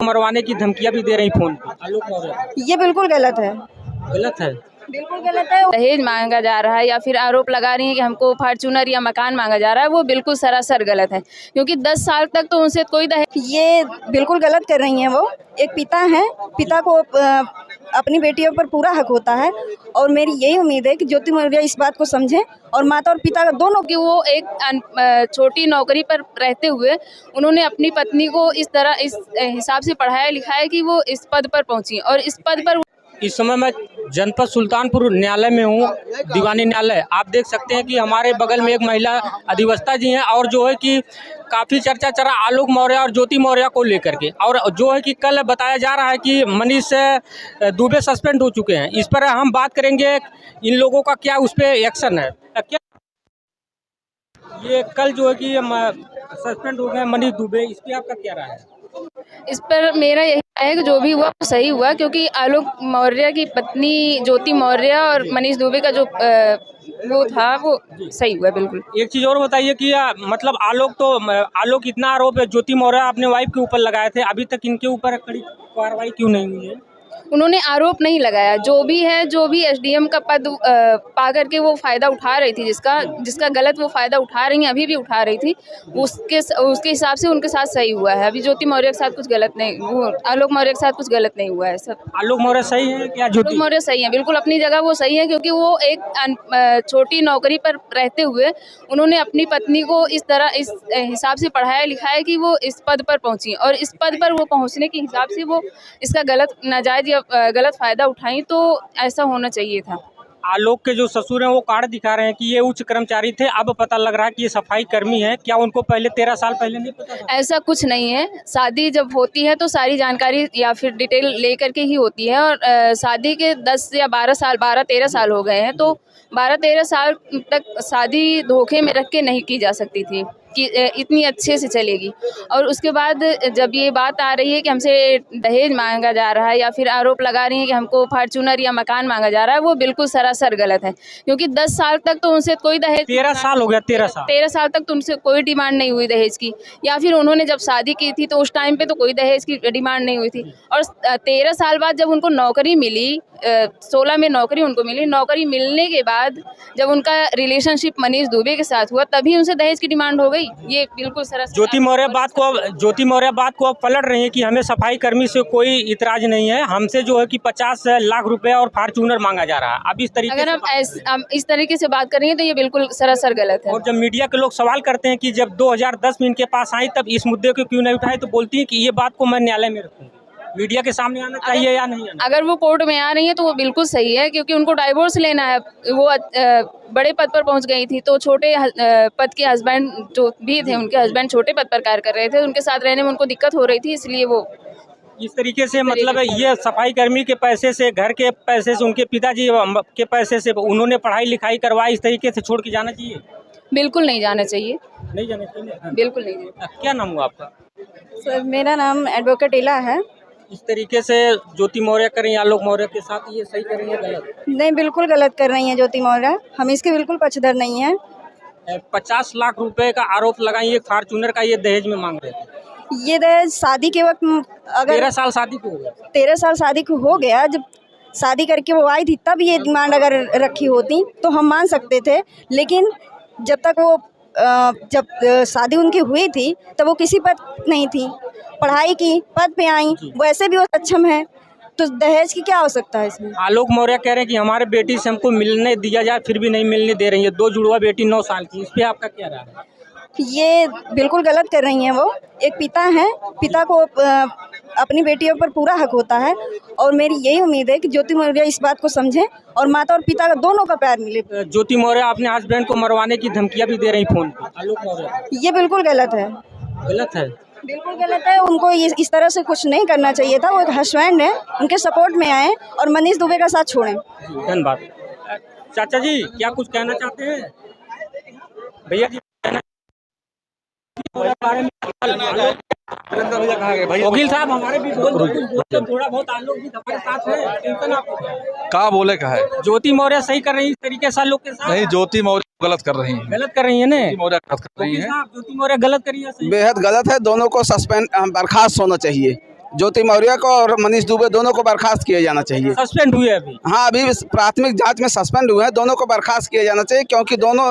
मरवाने की धमकियां भी दे रही फोन पे। आलोक मौर्य, ये बिल्कुल गलत है, गलत है। बिल्कुल गलत है। दहेज मांगा जा रहा है या फिर आरोप लगा रही है कि हमको फॉर्च्यूनर या मकान मांगा जा रहा है, वो बिल्कुल सरासर गलत है, क्योंकि 10 साल तक तो उनसे कोई दहेज। ये बिल्कुल गलत कर रही हैं वो। एक पिता हैं, पिता को अपनी बेटियों पर पूरा हक होता है और मेरी यही उम्मीद है कि ज्योति मौर्य इस बात को समझें और माता और पिता दोनों कि वो एक छोटी नौकरी पर रहते हुए उन्होंने अपनी पत्नी को इस तरह इस हिसाब से पढ़ाया लिखाया कि वो इस पद पर पहुंची और इस पद पर। इस समय मैं जनपद सुल्तानपुर न्यायालय में हूँ, दीवानी न्यायालय। आप देख सकते हैं कि हमारे बगल में एक महिला अधिवक्ता जी हैं और जो है कि काफ़ी चर्चा चल रहा आलोक मौर्य और ज्योति मौर्य को लेकर के, और जो है कि कल बताया जा रहा है कि मनीष दुबे सस्पेंड हो चुके हैं। इस पर हम बात करेंगे, इन लोगों का क्या उस पर एक्शन है। क्या ये कल जो है कि सस्पेंड हो गए मनीष दुबे, इस पर आपका क्या राय है? इस पर मेरा यही है कि जो भी हुआ वो सही हुआ, क्योंकि आलोक मौर्य की पत्नी ज्योति मौर्य और मनीष दुबे का जो वो था वो सही हुआ बिल्कुल। एक चीज़ और बताइए कि मतलब आलोक इतना आरोप है ज्योति मौर्य अपने वाइफ के ऊपर लगाए थे, अभी तक इनके ऊपर कड़ी कार्रवाई क्यों नहीं हुई है? उन्होंने आरोप नहीं लगाया, जो भी एसडीएम का पद पा करके वो फ़ायदा उठा रही थी, जिसका गलत वो फ़ायदा उठा रही हैं, अभी भी उठा रही थी, उसके हिसाब से उनके साथ सही हुआ है। अभी ज्योति मौर्य के साथ कुछ गलत नहीं, वो आलोक मौर्य के साथ कुछ गलत नहीं हुआ है। सब आलोक मौर्य सही है क्या? आलोक मौर्य सही है, बिल्कुल अपनी जगह वो सही है, क्योंकि वो एक छोटी नौकरी पर रहते हुए उन्होंने अपनी पत्नी को इस तरह इस हिसाब से पढ़ाया लिखाया कि वो इस पद पर पहुंची और इस पद पर वो पहुंचने के हिसाब से वो इसका गलत नाजायज या गलत फायदा उठाई, तो ऐसा होना चाहिए था। आलोक के जो ससुर हैं वो कार्ड दिखा रहे हैं कि ये उच्च कर्मचारी थे, अब पता लग रहा है कि ये सफाई कर्मी है। क्या उनको पहले 13 साल पहले नहीं पता था? ऐसा कुछ नहीं है, शादी जब होती है तो सारी जानकारी या फिर डिटेल लेकर के ही होती है, और शादी के 10 या 12-13 साल हो गए हैं, तो 12-13 साल तक शादी धोखे में रख के नहीं की जा सकती थी कि इतनी अच्छे से चलेगी। और उसके बाद जब ये बात आ रही है कि हमसे दहेज मांगा जा रहा है या फिर आरोप लगा रही है कि हमको फॉर्च्यूनर या मकान मांगा जा रहा है, वो बिल्कुल सरासर गलत है, क्योंकि 10 साल तक तो उनसे कोई दहेज। 13 साल हो गया, 13 साल तक तो उनसे कोई डिमांड नहीं हुई दहेज की, या फिर उन्होंने जब शादी की थी तो उस टाइम पे तो कोई दहेज की डिमांड नहीं हुई थी। और 13 साल बाद जब उनको नौकरी मिली, 16 में नौकरी उनको मिली, नौकरी मिलने के बाद जब उनका रिलेशनशिप मनीष दुबे के साथ हुआ तभी उनसे दहेज की डिमांड हो गई। ये बिल्कुल सरासर। ज्योति मौर्य बात को अब पलट रही है कि हमें सफाई कर्मी से कोई इतराज नहीं है, हमसे जो है कि 50 लाख रुपए और फॉर्च्यूनर मांगा जा रहा है। अब इस तरीके अगर आप इस तरीके से बात कर रही हैं तो ये बिल्कुल सरासर गलत है। और जब मीडिया के लोग सवाल करते हैं कि जब 2010 में इनके पास आई तब इस मुद्दे को क्यों नहीं उठाए, तो बोलती है कि ये बात को मैं न्यायालय में रखूंगी, मीडिया के सामने आना चाहिए या नहीं आना? अगर वो कोर्ट में आ रही है तो वो बिल्कुल सही है, क्योंकि उनको डाइवोर्स लेना है। वो बड़े पद पर पहुंच गई थी, तो छोटे पद के हस्बैंड जो भी थे, उनके हस्बैंड छोटे पद पर कार्य कर रहे थे, उनके साथ रहने में उनको दिक्कत हो रही थी, इसलिए वो इस तरीके से मतलब ये सफाई कर्मी के पैसे से, घर के पैसे से, उनके पिताजी के पैसे से उन्होंने पढ़ाई लिखाई करवाई, इस तरीके से छोड़ के जाना चाहिए? बिल्कुल नहीं जाना चाहिए, नहीं जाना चाहिए, बिल्कुल नहीं। क्या नाम हुआ आपका? सर, मेरा नाम एडवोकेट इला है। इस तरीके से ज्योति मौर्य कर रही हैं आलोक मौर्य के साथ, ये सही कर रही है गलत? नहीं, बिल्कुल गलत कर रही हैं ज्योति मौर्य, हम इसके बिल्कुल पक्षधर नहीं हैं। 50 लाख रुपए का आरोप लगाई, एक फॉर्च्यूनर का ये दहेज में मांग रहे थे। ये दहेज शादी के वक्त, अगर 13 साल शादी को हो गया, 13 साल शादी को हो गया, जब शादी करके वो आई थी तब ये डिमांड अगर रखी होती तो हम मान सकते थे, लेकिन जब तक वो जब शादी उनकी हुई थी तब वो किसी पद नहीं थी, पढ़ाई की, पद पे आई, वैसे भी वो सक्षम है, तो दहेज की क्या आवश्यकता है इसमें? आलोक मौर्य कह रहे हैं कि हमारे बेटी से हमको मिलने दिया जाए, फिर भी नहीं मिलने दे रही है। 2 जुड़वा बेटी 9 साल की, इस पे आपका क्या राय है? ये बिल्कुल गलत कर रही हैं वो। एक पिता हैं, पिता को अपनी बेटियों पर पूरा हक होता है और मेरी यही उम्मीद है कि ज्योति मौर्य इस बात को समझें और माता और पिता दोनों का प्यार मिले। ज्योति मौर्य अपने हस्बैंड को मरवाने की धमकियां भी दे रही फोन पे। आलोक मौर्य, ये बिल्कुल गलत है, गलत है, बिल्कुल गलत है। उनको इस तरह से कुछ नहीं करना चाहिए था। वो एक हस्बैंड है, उनके सपोर्ट में आए और मनीष दुबे का साथ छोड़ें। धन्यवाद। चाचा जी क्या कुछ कहना चाहते हैं? भैया जी वकील साहब हमारे भी थोड़ा बहुत आलोक जी हमारे साथ है, टेंशन आपको का बोले का है? ज्योति मौर्य सही कर रही है इस तरीके से आलोक के साथ? नहीं, ज्योति मौर्य गलत कर रही हैं। गलत कर रही है ना? ज्योति मौर्य गलत कर रही वकील हैं। साहब ज्योति मौर्य गलत कर रही है? बेहद गलत है, दोनों को सस्पेंड बर्खास्त होना चाहिए। ज्योति मौर्य को और मनीष दुबे दोनों को बर्खास्त किया जाना चाहिए। सस्पेंड हुए अभी। हाँ, अभी प्राथमिक जांच में सस्पेंड हुए हैं, दोनों को बर्खास्त किया जाना चाहिए क्योंकि दोनों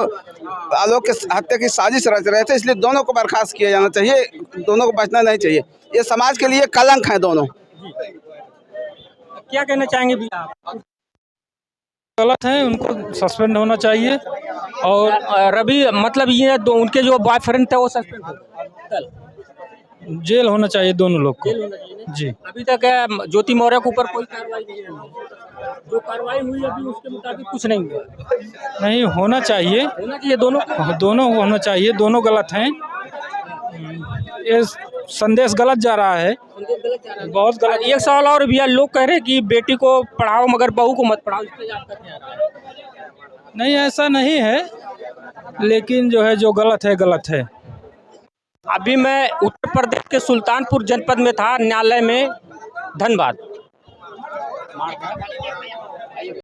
आलोक के हत्या की साजिश रच रहे थे, इसलिए दोनों को बर्खास्त किया जाना चाहिए, दोनों को बचना नहीं चाहिए। ये समाज के लिए कलंक है दोनों। क्या कहना चाहेंगे भैया आप? गलत है, उनको सस्पेंड होना चाहिए। और रवि मतलब ये उनके जो बॉयफ्रेंड थे वो सस्पेंड हो कल, जेल होना चाहिए दोनों लोग को। जी, अभी तक ज्योति मौर्य के ऊपर कोई कार्रवाई नहीं हुई। जो कार्रवाई हुई अभी उसके मुताबिक कुछ नहीं हुआ। नहीं होना चाहिए, दोनों दोनों होना चाहिए, दोनों गलत हैं। ये संदेश गलत जा रहा है, बहुत गलत। एक सवाल और भैया, लोग कह रहे हैं कि बेटी को पढ़ाओ मगर बहू को मत पढ़ाओ, इस पे आपका क्या राय है? नहीं, ऐसा नहीं है, लेकिन जो है जो गलत है गलत है। अभी मैं उत्तर प्रदेश के सुल्तानपुर जनपद में था, न्यायालय में। धन्यवाद।